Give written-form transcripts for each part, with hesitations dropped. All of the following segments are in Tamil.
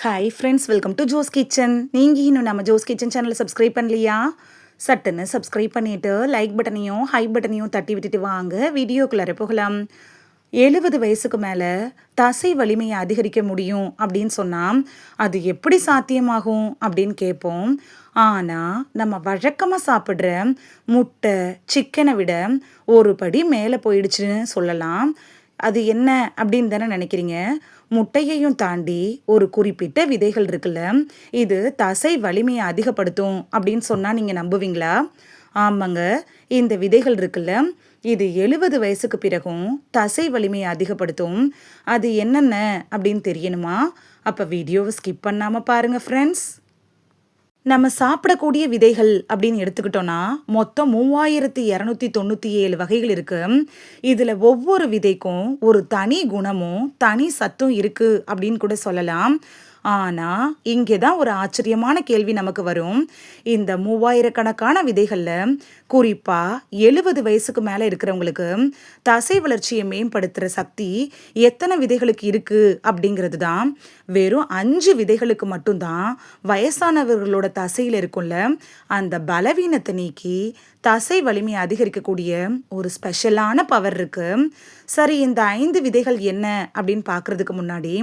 Hi friends, welcome to Jo's kitchen. நீங்கள் இன்னும் நம்ம ஜோஸ் கிச்சன் சேனலை சப்ஸ்கிரைப் பண்ணலையா? சட்டுன்னு சப்ஸ்கிரைப் பண்ணிவிட்டு லைக் பட்டனையும் ஹை பட்டனையும் தட்டி விட்டுட்டு வாங்க வீடியோக்குள்ளார போகலாம். 70 வயசுக்கு மேலே தசை வலிமையை அதிகரிக்க முடியும் அப்படின்னு சொன்னால் அது எப்படி சாத்தியமாகும் அப்படின்னு கேட்போம். ஆனால் நம்ம வழக்கமாக சாப்பிட்ற முட்டை சிக்கனை விட ஒரு படி மேலே போயிடுச்சுன்னு சொல்லலாம். அது என்ன அப்படின்னு தானே நினைக்கிறீங்க? முட்டையையும் தாண்டி ஒரு குறிப்பிட்ட விதைகள் இருக்குல்ல, இது தசை வலிமையை அதிகப்படுத்தும் அப்படின்னு சொன்னால் நீங்கள் நம்புவீங்களா? ஆமாங்க, இந்த விதைகள் இருக்குல்ல, இது 70 வயசுக்கு பிறகும் தசை வலிமையை அதிகப்படுத்தும். அது என்னென்ன அப்படின்னு தெரியணுமா? அப்போ வீடியோவை ஸ்கிப் பண்ணாமல் பாருங்கள் ஃப்ரெண்ட்ஸ். நம்ம சாப்பிடக்கூடிய விதைகள் அப்படின்னு எடுத்துக்கிட்டோன்னா மொத்தம் 3297 வகைகள் இருக்கு. இதில் ஒவ்வொரு விதைக்கும் ஒரு தனி குணமும் தனி சத்தும் இருக்கு அப்படின்னு கூட சொல்லலாம். ஆனால் இங்கே தான் ஒரு ஆச்சரியமான கேள்வி நமக்கு வரும். இந்த 3000கணக்கான விதைகளில் குறிப்பாக 70 வயசுக்கு மேலே இருக்கிறவங்களுக்கு தசை வளர்ச்சியை மேம்படுத்துகிற சக்தி எத்தனை விதைகளுக்கு இருக்குது அப்படிங்கிறது தான். வெறும் 5 விதைகளுக்கு மட்டும்தான் வயசானவர்களோட தசையில் இருக்கும்ல அந்த பலவீனத்தை நீக்கி தசை வலிமையை அதிகரிக்கக்கூடிய ஒரு ஸ்பெஷலான பவர் இருக்கு. சரி, இந்த 5 விதைகள் என்ன அப்படின்னு பார்க்கறதுக்கு முன்னாடி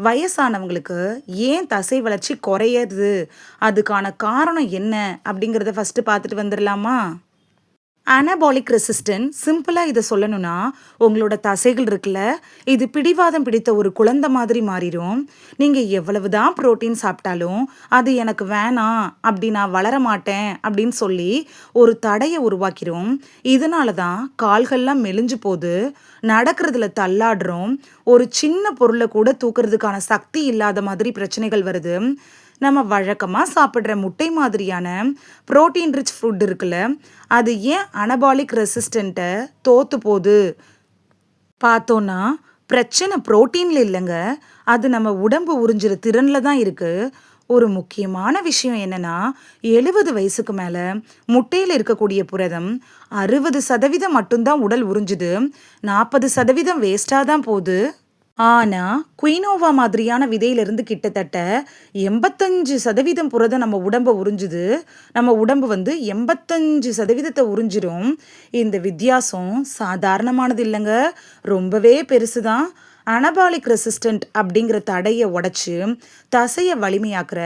வயசானவங்களுக்கு ஏன் தசை வளர்ச்சி குறையுது, அதுக்கான காரணம் என்ன அப்படிங்கிறத ஃபஸ்ட்டு பார்த்துட்டு வந்துடலாமா? அனபாலிக் ரெசிஸ்டன்ட், சிம்பிளாக இதை சொல்லணும்னா உங்களோட தசைகள் இருக்குல்ல, இது பிடிவாதம் பிடித்த ஒரு குழந்தை மாதிரி மாறிடும். நீங்கள் எவ்வளவு தான் ப்ரோட்டீன் சாப்பிட்டாலும் அது எனக்கு வேணாம், அப்படி நான் வளர மாட்டேன் அப்படின்னு சொல்லி ஒரு தடையை உருவாக்கிரும். இதனால தான் கால்கள்லாம் மெலிஞ்சு போகுது, நடக்கிறதுல தள்ளாடுறோம், ஒரு சின்ன பொருளை கூட தூக்கிறதுக்கான சக்தி இல்லாத மாதிரி பிரச்சனைகள் வருது. நம்ம வழக்கமாக சாப்பிட்ற முட்டை மாதிரியான ப்ரோட்டீன் ரிச் ஃபுட் இருக்குல்ல, அது ஏன் அனபாலிக் ரெசிஸ்டண்ட்டை தோற்று போகுது பார்த்தோன்னா பிரச்சனை ப்ரோட்டீனில் இல்லைங்க, அது நம்ம உடம்பு உறிஞ்சிற திறனில் தான் இருக்குது. ஒரு முக்கியமான விஷயம் என்னென்னா 70 வயசுக்கு மேலே முட்டையில் இருக்கக்கூடிய புரதம் 60% மட்டும்தான் உடல் உறிஞ்சுது, 40% வேஸ்ட்டாக தான் போகுது. ஆனால் குயினோவா மாதிரியான விதையிலிருந்து கிட்டத்தட்ட 85% புரதம் நம்ம உடம்பை உறிஞ்சுது. நம்ம உடம்பு 85% உறிஞ்சிரும். இந்த வித்தியாசம் சாதாரணமானது இல்லைங்க, ரொம்பவே பெருசு தான். அனபாலிக் ரெசிஸ்டன்ட் அப்படிங்கிற தடையை உடைச்சு தசையை வலிமையாக்குற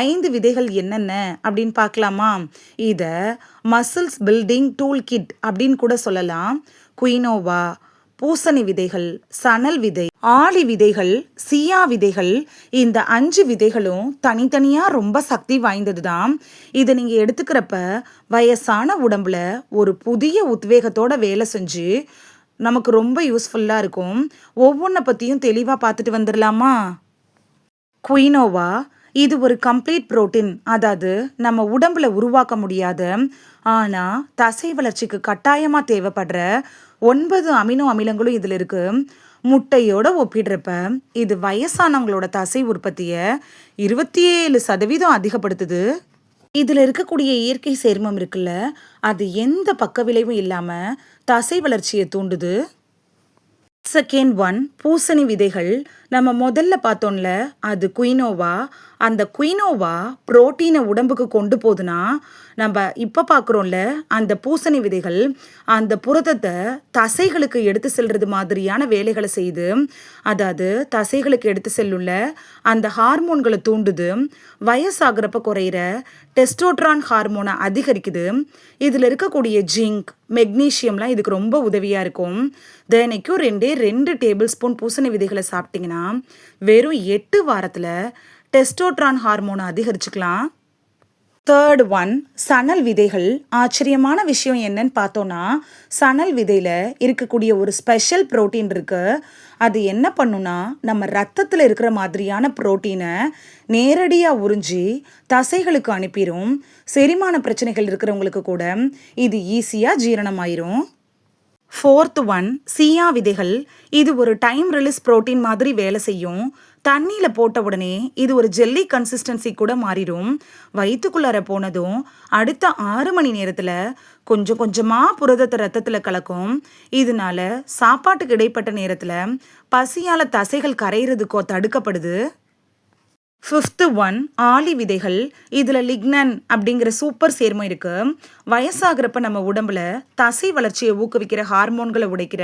5 விதைகள் என்னென்ன அப்படின்னு பார்க்கலாமா? இதை மசில்ஸ் பில்டிங் டூல் கிட் அப்படின்னு கூட சொல்லலாம். குயினோவா, பூசணி விதைகள், சணல் விதை, ஆளி விதைகள், சியா விதைகள், இந்த 5 விதைகளும் தனித்தனியாக ரொம்ப சக்தி வாய்ந்தது தான். இதை நீங்கள் எடுத்துக்கிறப்ப வயசான உடம்புல ஒரு புதிய உத்வேகத்தோட வேலை செஞ்சு நமக்கு ரொம்ப யூஸ்ஃபுல்லாக இருக்கும். ஒவ்வொன்றை பற்றியும் தெளிவாக பார்த்துட்டு வந்துடலாமா? குயினோவா, இது ஒரு கம்ப்ளீட் புரோட்டீன், அதாவது நம்ம உடம்புல உருவாக்க முடியாத ஆனால் தசை வளர்ச்சிக்கு கட்டாயமாக தேவைப்படுற 9 அமினோ அமிலங்களும் இதில் இருக்குது. முட்டையோட ஒப்பிடுறப்ப இது வயசானவங்களோட தசை உற்பத்தியை 27% அதிகப்படுத்துது. இதில் இருக்கக்கூடிய இயற்கை சேர்மம் இருக்குல்ல, அது எந்த பக்க விளைவும் இல்லாமல் தசை வளர்ச்சியை தூண்டுது. செகண்ட் ஒன், பூசணி விதைகள். நம்ம முதல்ல பார்த்தோம்ல, அது குயினோவா. அந்த குயினோவா புரோட்டீனை உடம்புக்கு கொண்டு போகுதுன்னா, நம்ம இப்போ பார்க்குறோம்ல அந்த பூசணி விதைகள் அந்த புரதத்தை தசைகளுக்கு எடுத்து செல்வது மாதிரியான வேலைகளை செய்யுது. அதாவது தசைகளுக்கு எடுத்து செல்லுள்ள அந்த ஹார்மோன்களை தூண்டுது. வயசாகிறப்ப குறையிற டெஸ்டோட்ரான் ஹார்மோனை அதிகரிக்குது. இதில் இருக்கக்கூடிய ஜிங்க், மெக்னீஷியம்லாம் இதுக்கு ரொம்ப உதவியாக இருக்கும். தினைக்கும் 2 டேபிள் ஸ்பூன் பூசணி விதைகளை சாப்பிட்டிங்கன்னா வெறும் 8 வாரத்தில் டெஸ்டோட்ரான் ஹார்மோனை அதிகரிச்சுக்கலாம். தேர்ட் ஒன், சணல் விதைகள். ஆச்சரியமான விஷயம் என்னன்னு பார்த்தோன்னா, சணல் விதையில் இருக்கக்கூடிய ஒரு ஸ்பெஷல் புரோட்டீன் இருக்குது. அது என்ன பண்ணுன்னா, நம்ம ரத்தத்தில் இருக்கிற மாதிரியான புரோட்டீனை நேரடியாக உறிஞ்சி தசைகளுக்கு அனுப்பிடும். செரிமான பிரச்சனைகள் இருக்கிறவங்களுக்கு கூட இது ஈஸியாக ஜீரணமாயிரும். ஃபோர்த் ஒன், சியா விதைகள். இது ஒரு டைம் ரிலீஸ் புரோட்டீன் மாதிரி வேலை செய்யும். தண்ணியில் போட்ட உடனே இது ஒரு ஜெல்லி கன்சிஸ்டன்சி கூட மாறிடும். வயிற்றுக்குள்ளார போனதும் அடுத்த 6 மணி நேரத்தில் கொஞ்சம் கொஞ்சமாக புரதத்தை ரத்தத்தில் கலக்கும். இதனால சாப்பாட்டுக்கு இடைப்பட்ட நேரத்தில் பசியால் தசைகள் கரையிறதுக்கோ தடுக்கப்படுது. 5th ஒன் ஆளி விதைகள். இதில் லிக்னன் அப்படிங்கிற சூப்பர் சேர்மம் இருக்குது. வயசாகிறப்ப நம்ம உடம்புல தசை வளர்ச்சியை ஊக்குவிக்கிற ஹார்மோன்களை உடைக்கிற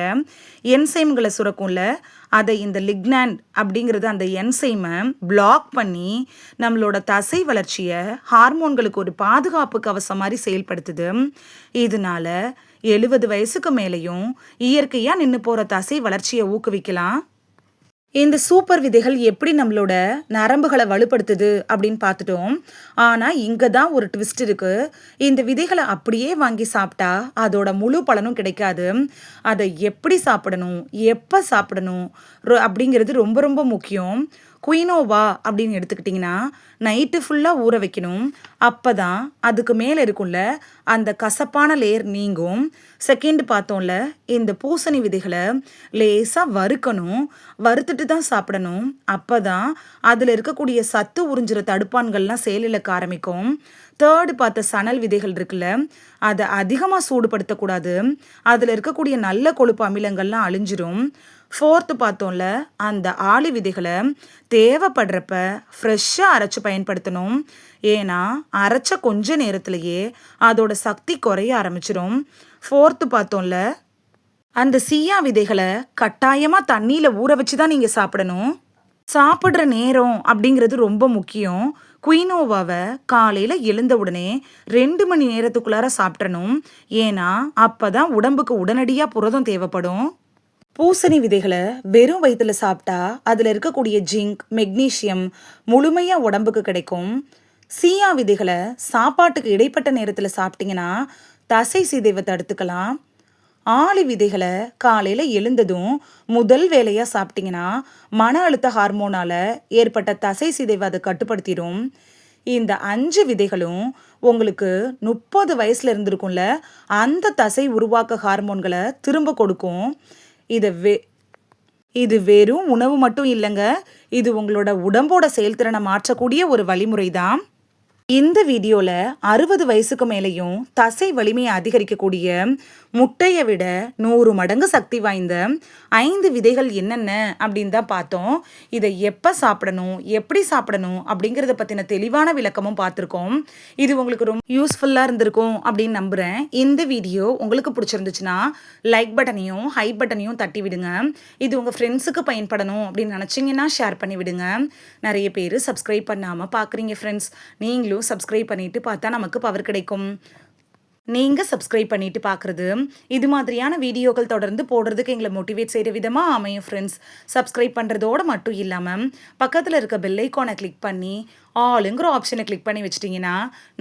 என்சைம்களை சுரக்கும்ல, அதை இந்த லிக்னன் அப்படிங்கிறது அந்த என்சைமை பிளாக் பண்ணி நம்மளோட தசை வளர்ச்சியை ஹார்மோன்களுக்கு ஒரு பாதுகாப்பு கவசம் மாதிரி செயல்படுத்துது. இதனால 70 வயசுக்கு மேலேயும் இயற்கையாக நின்று போகிற தசை வளர்ச்சியை ஊக்குவிக்கலாம். இந்த சூப்பர் விதைகள் எப்படி நம்மளோட நரம்புகளை வலுப்படுத்துது அப்படின்னு பார்த்துட்டோம். ஆனால் இங்கே தான் ஒரு ட்விஸ்ட் இருக்குது. இந்த விதைகளை அப்படியே வாங்கி சாப்பிட்டா அதோட முழு பலனும் கிடைக்காது. அதை எப்படி சாப்பிடணும், எப்போ சாப்பிடணும் அப்படிங்கிறது ரொம்ப ரொம்ப முக்கியம். குயினோவா அப்படின்னு எடுத்துக்கிட்டிங்கன்னா நைட்டு ஃபுல்லாக ஊற வைக்கணும். அப்போ தான் அதுக்கு மேலே இருக்கும்ல அந்த கசப்பான லேயர் நீங்கும். செகண்ட் பார்த்தோம்ல, இந்த பூசணி விதைகளை லேசாக வறுக்கணும். வறுத்துட்டு தான் சாப்பிடணும். அப்போ தான் அதில் இருக்கக்கூடிய சத்து உறிஞ்சுற தடுப்பான்கள்லாம் செயலிழக்க ஆரம்பிக்கும். தேர்டு பார்த்த சணல் விதைகள் இருக்குல்ல, அதை அதிகமாக சூடுபடுத்தக்கூடாது. அதில் இருக்கக்கூடிய நல்ல கொழுப்பு அமிலங்கள்லாம் அழிஞ்சிரும். ஃபோர்த்து பார்த்தோம்ல, அந்த ஆளி விதைகளை தேவைப்படுறப்ப ஃப்ரெஷ்ஷாக அரைச்சி பயன்படுத்தணும். ஏன்னா அரைச்ச கொஞ்ச நேரத்திலேயே அதோட சக்தி குறைய ஆரம்பிச்சிடும். ஃபோர்த்து பார்த்தோம்ல, அந்த சீயா விதைகளை கட்டாயமாக தண்ணியில் ஊற வச்சு தான் நீங்கள் சாப்பிடணும். சாப்பிட்ற நேரம் அப்படிங்கிறது ரொம்ப முக்கியம். குயினோவாவை காலையில் எழுந்த உடனே 2 மணி நேரத்துக்குள்ளார சாப்பிட்றணும். ஏன்னா அப்போ தான் உடம்புக்கு உடனடியாக புரதம் தேவைப்படும். பூசணி விதைகளை வெறும் வயிற்றில் சாப்பிட்டா அதில் இருக்கக்கூடிய ஜிங்க், மெக்னீஷியம் முழுமையாக உடம்புக்கு கிடைக்கும். சீயா விதைகளை சாப்பாட்டுக்கு இடைப்பட்ட நேரத்தில் சாப்பிட்டிங்கன்னா தசை சிதைவை தடுத்துக்கலாம். ஆளி விதைகளை காலையில் எழுந்ததும் முதல் வேலையாக சாப்பிட்டிங்கன்னா மன அழுத்த ஹார்மோனால் ஏற்பட்ட தசை சிதைவை அதை கட்டுப்படுத்திடும். இந்த 5 விதைகளும் உங்களுக்கு 30 வயசில் இருந்திருக்கும்ல, அந்த தசை உருவாக்க ஹார்மோன்களை திரும்ப கொடுக்கும். இது வெறும் உணவு மட்டும் இல்லைங்க, இது உங்களோட உடம்போட செயல்திறனை மாற்றக்கூடிய ஒரு வழிமுறை தான். இந்த வீடியோவில் 60 வயசுக்கு மேலேயும் தசை வலிமையை அதிகரிக்கக்கூடிய முட்டையை விட 100 மடங்கு சக்தி வாய்ந்த 5 விதைகள் என்னென்ன அப்படின்னு தான் பார்த்தோம். இதை எப்போ சாப்பிடணும், எப்படி சாப்பிடணும் அப்படிங்கிறத பற்றின தெளிவான விளக்கமும் பார்த்துருக்கோம். இது உங்களுக்கு ரொம்ப யூஸ்ஃபுல்லாக இருந்திருக்கும் அப்படின்னு நம்புகிறேன். இந்த வீடியோ உங்களுக்கு பிடிச்சிருந்துச்சுன்னா லைக் பட்டனையும் ஹை பட்டனையும் தட்டி விடுங்க. இது உங்கள் ஃப்ரெண்ட்ஸுக்கு பயன்படணும் அப்படின்னு நினச்சிங்கன்னா ஷேர் பண்ணி விடுங்க. நிறைய பேர் சப்ஸ்கிரைப் பண்ணாமல் பார்க்குறீங்க ஃப்ரெண்ட்ஸ். நீங்களும் சப்ஸ்கிரைப் பண்ணிட்டு பார்த்தா நமக்கு பவர் கிடைக்கும். நீங்கள் சப்ஸ்கிரைப் பண்ணிட்டு பார்க்குறது இது மாதிரியான வீடியோக்கள் தொடர்ந்து போடுறதுக்கு எங்களை மோட்டிவேட் செய்கிற விதமாக அமையும் ஃப்ரெண்ட்ஸ். சப்ஸ்கிரைப் பண்ணுறதோடு மட்டும் இல்லாமல் பக்கத்தில் இருக்க பெல் ஐக்கானை கிளிக் பண்ணி ஆளுங்கிற ஆப்ஷனை கிளிக் பண்ணி வச்சிட்டிங்கன்னா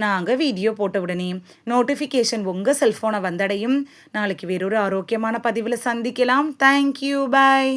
நாங்கள் வீடியோ போட்ட உடனே நோட்டிஃபிகேஷன் உங்கள் செல்ஃபோனை வந்தடையும். நாளைக்கு வேறொரு ஆரோக்கியமான பதிவில் சந்திக்கலாம். தேங்க்யூ, பாய்.